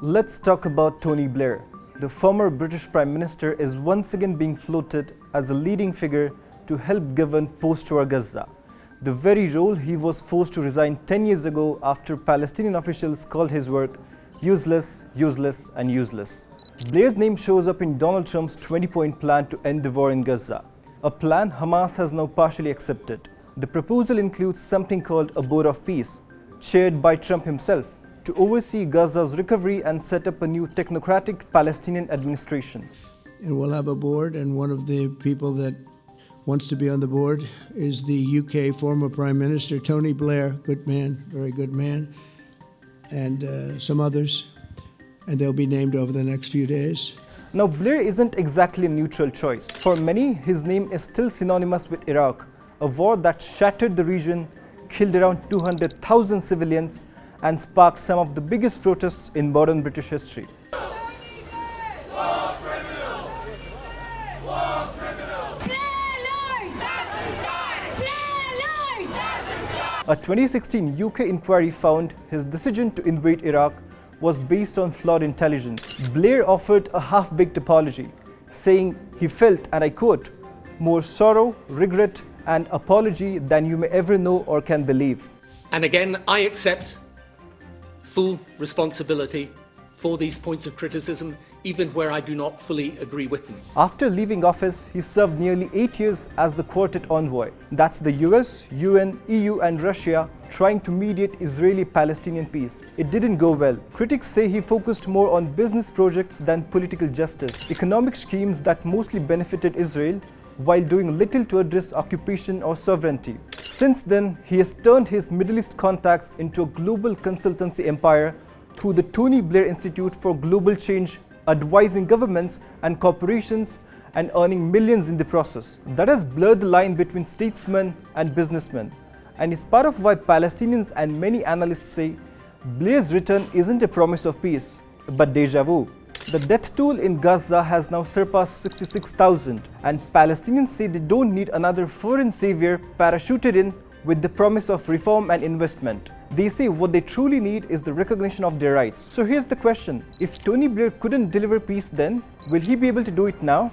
Let's talk about Tony Blair. The former British Prime Minister is once again being floated as a leading figure to help govern post-war Gaza, the very role he was forced to resign 10 years ago after Palestinian officials called his work useless, useless and useless. Blair's name shows up in Donald Trump's 20-point plan to end the war in Gaza, a plan Hamas has now partially accepted. The proposal includes something called a Board of Peace, chaired by Trump himself, to oversee Gaza's recovery and set up a new technocratic Palestinian administration. And we'll have a board, and one of the people that wants to be on the board is the UK former Prime Minister, Tony Blair, good man, very good man, and some others, and they'll be named over the next few days. Now, Blair isn't exactly a neutral choice. For many, his name is still synonymous with Iraq, a war that shattered the region, killed around 200,000 civilians, and sparked some of the biggest protests in modern British history. A 2016 UK inquiry found his decision to invade Iraq was based on flawed intelligence. Blair offered a half-baked apology, saying he felt, and I quote, "more sorrow, regret, and apology than you may ever know or can believe." And again, I accept full responsibility for these points of criticism, even where I do not fully agree with them. After leaving office, he served nearly 8 years as the quartet envoy. That's the US, UN, EU and Russia trying to mediate Israeli-Palestinian peace. It didn't go well. Critics say he focused more on business projects than political justice, economic schemes that mostly benefited Israel, while doing little to address occupation or sovereignty. Since then, he has turned his Middle East contacts into a global consultancy empire through the Tony Blair Institute for Global Change, advising governments and corporations and earning millions in the process. That has blurred the line between statesmen and businessmen, and is part of why Palestinians and many analysts say Blair's return isn't a promise of peace, but deja vu. The death toll in Gaza has now surpassed 66,000, and Palestinians say they don't need another foreign savior parachuted in with the promise of reform and investment. They say what they truly need is the recognition of their rights. So here's the question: if Tony Blair couldn't deliver peace then, will he be able to do it now?